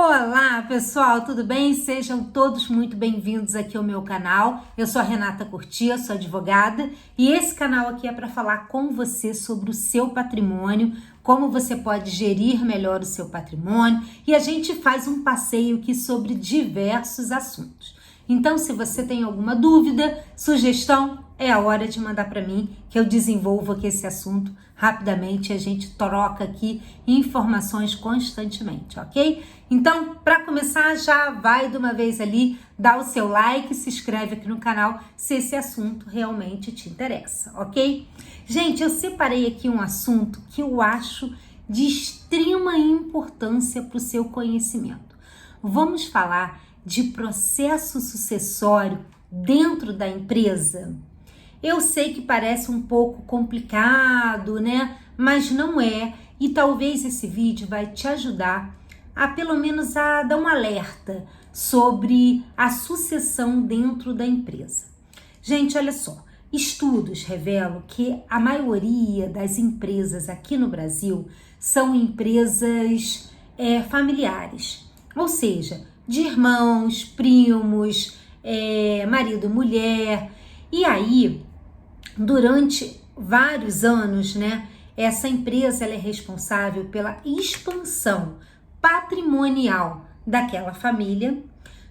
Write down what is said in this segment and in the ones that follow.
Olá pessoal, tudo bem? Sejam todos muito bem-vindos aqui ao meu canal. Eu sou a Renata Curti, sou advogada e esse canal aqui é para falar com você sobre o seu patrimônio, como você pode gerir melhor o seu patrimônio e a gente faz um passeio aqui sobre diversos assuntos. Então, se você tem alguma dúvida, sugestão, é a hora de mandar para mim que eu desenvolvo aqui esse assunto rapidamente e a gente troca aqui informações constantemente, ok? Então, para começar, já vai de uma vez ali, dá o seu like, se inscreve aqui no canal se esse assunto realmente te interessa, ok? Gente, eu separei aqui um assunto que eu acho de extrema importância para o seu conhecimento. Vamos falar de processo sucessório dentro da empresa. Eu sei que parece um pouco complicado, né? Mas não é. E talvez esse vídeo vai te ajudar a pelo menos a dar um alerta sobre a sucessão dentro da empresa. Gente, olha só. Estudos revelam que a maioria das empresas aqui no Brasil são empresas familiares. Ou seja, de irmãos, primos, marido e mulher. E aí, durante vários anos, né, essa empresa ela é responsável pela expansão patrimonial daquela família,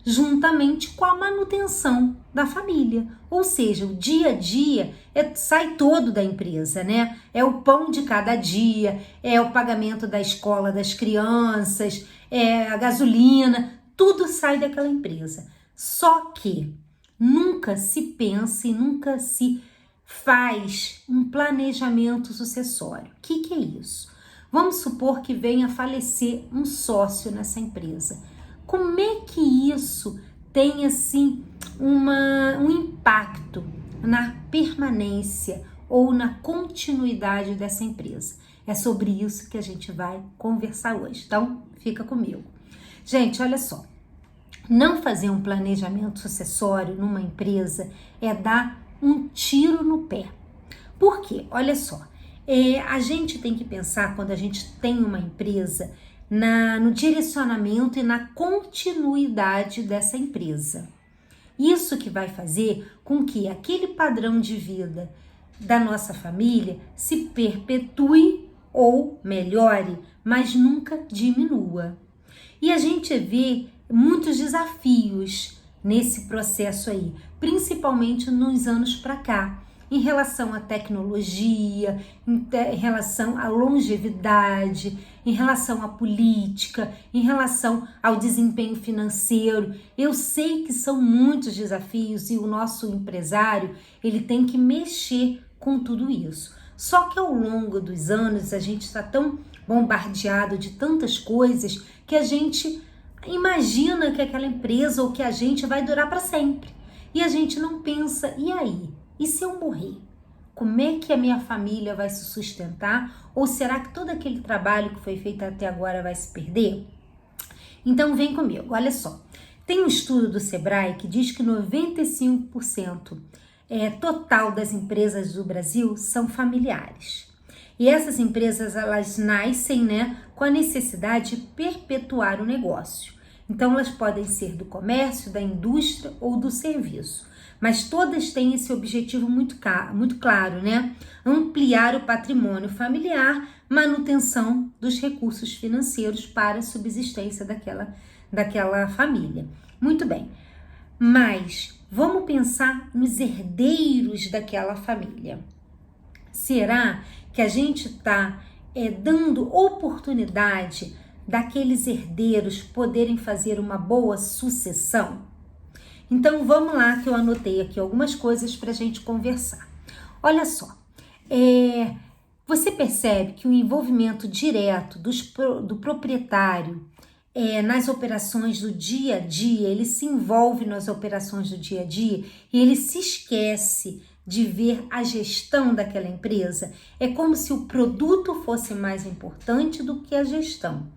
juntamente com a manutenção da família. Ou seja, o dia a dia sai todo da empresa, né? É o pão de cada dia, é o pagamento da escola das crianças, é a gasolina, tudo sai daquela empresa. Só que nunca se pensa e nunca se faz um planejamento sucessório. O que é isso? Vamos supor que venha a falecer um sócio nessa empresa. Como é que isso tem assim um impacto na permanência ou na continuidade dessa empresa? É sobre isso que a gente vai conversar hoje. Então, fica comigo. Gente, olha só. Não fazer um planejamento sucessório numa empresa é dar um tiro no pé. Por quê? Olha só, a gente tem que pensar quando a gente tem uma empresa no direcionamento e na continuidade dessa empresa. Isso que vai fazer com que aquele padrão de vida da nossa família se perpetue ou melhore, mas nunca diminua. E a gente vê muitos desafios nesse processo aí, principalmente nos anos para cá, em relação à tecnologia, em relação à longevidade, em relação à política, em relação ao desempenho financeiro. Eu sei que são muitos desafios e o nosso empresário, ele tem que mexer com tudo isso. Só que ao longo dos anos a gente está tão bombardeado de tantas coisas que a gente imagina que aquela empresa ou que a gente vai durar para sempre. E a gente não pensa, e aí? E se eu morrer? Como é que a minha família vai se sustentar? Ou será que todo aquele trabalho que foi feito até agora vai se perder? Então vem comigo, olha só. Tem um estudo do Sebrae que diz que 95% total das empresas do Brasil são familiares. E essas empresas, elas nascem, né, com a necessidade de perpetuar o negócio. Então, elas podem ser do comércio, da indústria ou do serviço. Mas todas têm esse objetivo muito claro, né? Ampliar o patrimônio familiar, manutenção dos recursos financeiros para a subsistência daquela família. Muito bem, mas vamos pensar nos herdeiros daquela família. Será que a gente está dando oportunidade daqueles herdeiros poderem fazer uma boa sucessão? Então vamos lá que eu anotei aqui algumas coisas para a gente conversar. Olha só, você percebe que o envolvimento direto do proprietário nas operações do dia a dia, ele se envolve nas operações do dia a dia e ele se esquece de ver a gestão daquela empresa. É como se o produto fosse mais importante do que a gestão.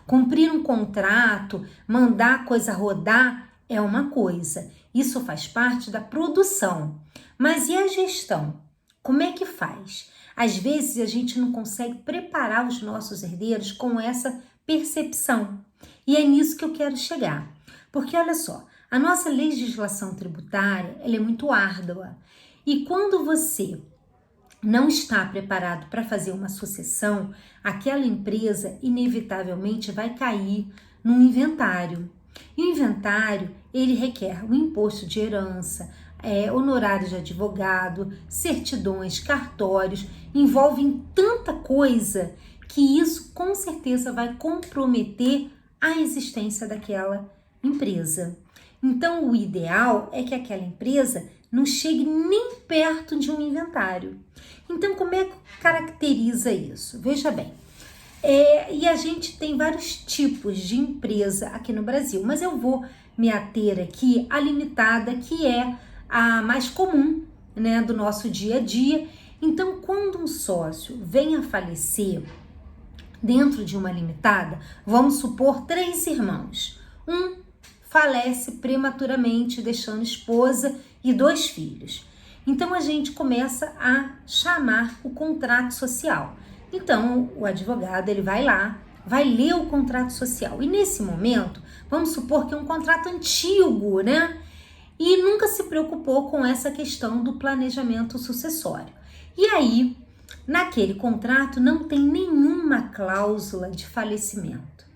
Cumprir um contrato, mandar a coisa rodar é uma coisa. Isso faz parte da produção. Mas e a gestão? Como é que faz? Às vezes a gente não consegue preparar os nossos herdeiros com essa percepção. E é nisso que eu quero chegar. Porque olha só, a nossa legislação tributária, ela é muito árdua. E quando você não está preparado para fazer uma sucessão, aquela empresa inevitavelmente vai cair num inventário. E o inventário, ele requer o imposto de herança, honorários de advogado, certidões, cartórios, envolve tanta coisa que isso com certeza vai comprometer a existência daquela empresa. Então, o ideal é que aquela empresa não chegue nem perto de um inventário. Então, como é que caracteriza isso? Veja bem, e a gente tem vários tipos de empresa aqui no Brasil, mas eu vou me ater aqui à limitada, que é a mais comum, né, do nosso dia a dia. Então, quando um sócio vem a falecer dentro de uma limitada, vamos supor 3 irmãos. Um falece prematuramente, deixando esposa e 2 filhos. Então, a gente começa a chamar o contrato social. Então, o advogado, ele vai lá, vai ler o contrato social. E nesse momento, vamos supor que é um contrato antigo, né? E nunca se preocupou com essa questão do planejamento sucessório. E aí, naquele contrato não tem nenhuma cláusula de falecimento.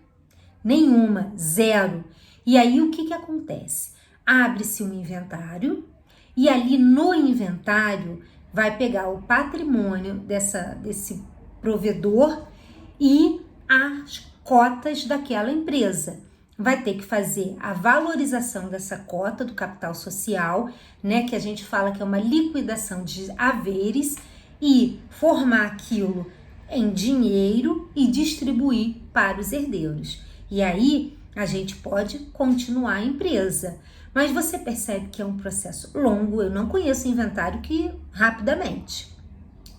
Nenhuma, zero. E aí o que acontece? Abre-se um inventário e ali no inventário vai pegar o patrimônio desse provedor e as cotas daquela empresa. Vai ter que fazer a valorização dessa cota do capital social, né, que a gente fala que é uma liquidação de haveres, e formar aquilo em dinheiro e distribuir para os herdeiros. E aí a gente pode continuar a empresa. Mas você percebe que é um processo longo. Eu não conheço inventário que rapidamente.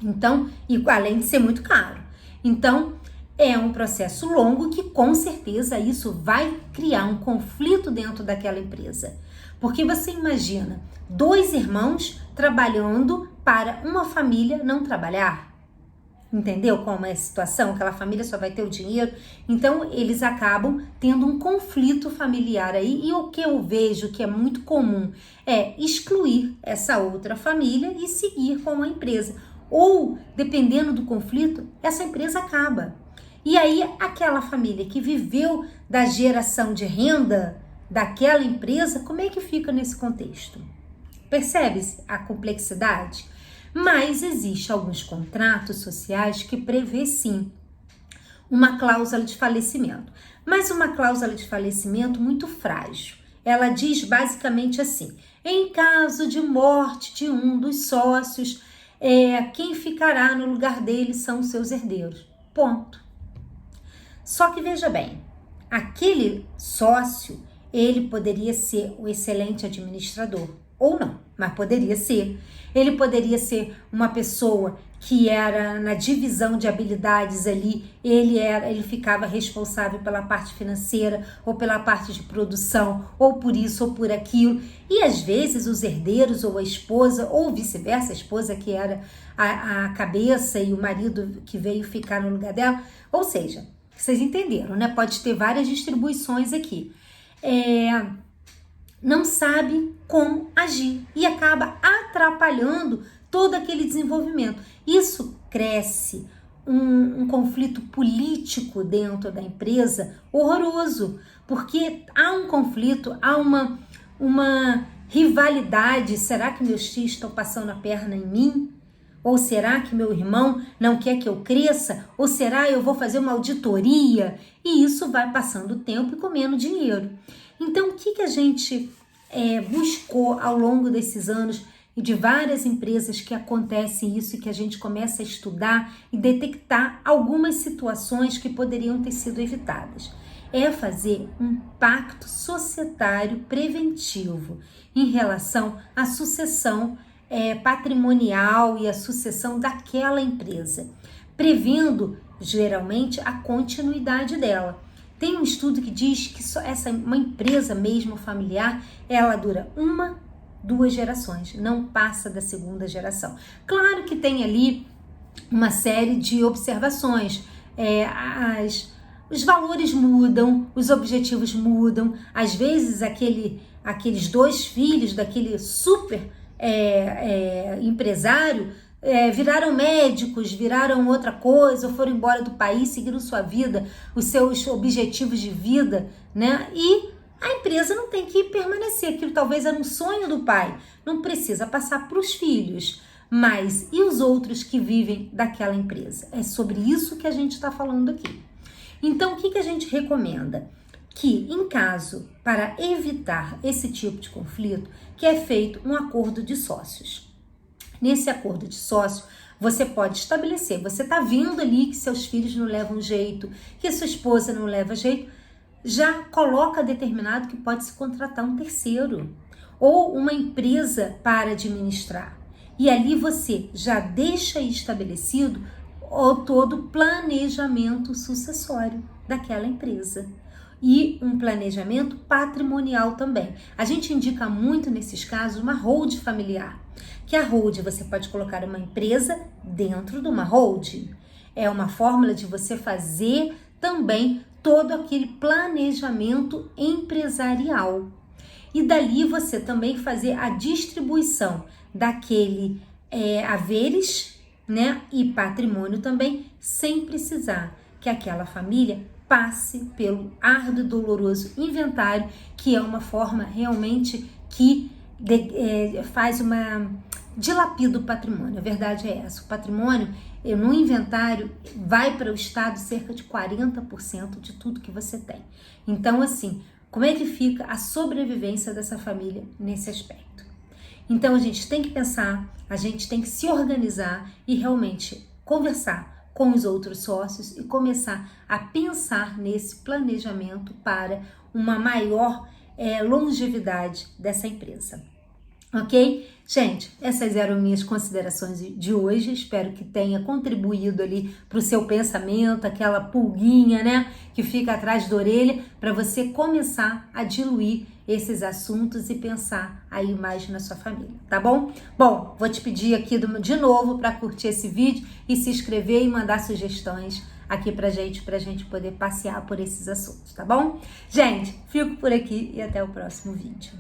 Então, e além de ser muito caro. Então, é um processo longo que com certeza isso vai criar um conflito dentro daquela empresa. Porque você imagina 2 irmãos trabalhando para uma família não trabalhar. Entendeu como é a situação? Aquela família só vai ter o dinheiro. Então, eles acabam tendo um conflito familiar aí. E o que eu vejo que é muito comum é excluir essa outra família e seguir com a empresa. Ou, dependendo do conflito, essa empresa acaba. E aí, aquela família que viveu da geração de renda daquela empresa, como é que fica nesse contexto? Percebe-se a complexidade? Mas existe alguns contratos sociais que prevê sim uma cláusula de falecimento. Mas uma cláusula de falecimento muito frágil. Ela diz basicamente assim: em caso de morte de um dos sócios, quem ficará no lugar dele são os seus herdeiros. Ponto. Só que veja bem, aquele sócio, ele poderia ser o excelente administrador, ou não, mas poderia ser. Ele poderia ser uma pessoa que era na divisão de habilidades ali, ele ficava responsável pela parte financeira ou pela parte de produção, ou por isso ou por aquilo. E às vezes os herdeiros ou a esposa, ou vice-versa, a esposa que era a cabeça e o marido que veio ficar no lugar dela. Ou seja, vocês entenderam, né? Pode ter várias distribuições aqui. Não sabe como agir e acaba atrapalhando todo aquele desenvolvimento. Isso cresce um conflito político dentro da empresa horroroso, porque há um conflito, há uma rivalidade. Será que meus filhos estão passando a perna em mim? Ou será que meu irmão não quer que eu cresça? Ou será que eu vou fazer uma auditoria? E isso vai passando o tempo e comendo dinheiro. Então, o que a gente buscou ao longo desses anos e de várias empresas que acontece isso e que a gente começa a estudar e detectar algumas situações que poderiam ter sido evitadas? É fazer um pacto societário preventivo em relação à sucessão patrimonial e a sucessão daquela empresa, prevendo geralmente a continuidade dela. Tem um estudo que diz que uma empresa mesmo familiar, ela dura 1, 2 gerações, não passa da 2ª geração. Claro que tem ali uma série de observações, os valores mudam, os objetivos mudam. Às vezes aqueles 2 filhos daquele super empresário viraram médicos, viraram outra coisa, ou foram embora do país, seguiram sua vida, os seus objetivos de vida, né? E a empresa não tem que permanecer. Aquilo talvez era um sonho do pai, não precisa passar para os filhos. Mas e os outros que vivem daquela empresa? É sobre isso que a gente está falando aqui. Então, o que a gente recomenda? Que, em caso, para evitar esse tipo de conflito, que é feito um acordo de sócios. Nesse acordo de sócio, você pode estabelecer, você está vendo ali que seus filhos não levam jeito, que sua esposa não leva jeito, já coloca determinado que pode se contratar um terceiro ou uma empresa para administrar. E ali você já deixa estabelecido todo o planejamento sucessório daquela empresa. E um planejamento patrimonial também. A gente indica muito nesses casos uma holding familiar. Que a holding você pode colocar uma empresa dentro de uma holding. É uma fórmula de você fazer também todo aquele planejamento empresarial. E dali você também fazer a distribuição daquele haveres, né, e patrimônio também, sem precisar que aquela família passe pelo árduo e doloroso inventário, que é uma forma realmente que dilapida o patrimônio. A verdade é essa, o patrimônio no inventário vai para o Estado cerca de 40% de tudo que você tem. Então, assim, como é que fica a sobrevivência dessa família nesse aspecto? Então, a gente tem que pensar, a gente tem que se organizar e realmente conversar com os outros sócios e começar a pensar nesse planejamento para uma maior longevidade dessa empresa. Ok? Gente, essas eram minhas considerações de hoje. Espero que tenha contribuído ali para o seu pensamento, aquela pulguinha, né, que fica atrás da orelha, para você começar a diluir esses assuntos e pensar aí mais na sua família, tá bom? Bom, vou te pedir aqui de novo para curtir esse vídeo e se inscrever e mandar sugestões aqui pra gente poder passear por esses assuntos, tá bom? Gente, fico por aqui e até o próximo vídeo.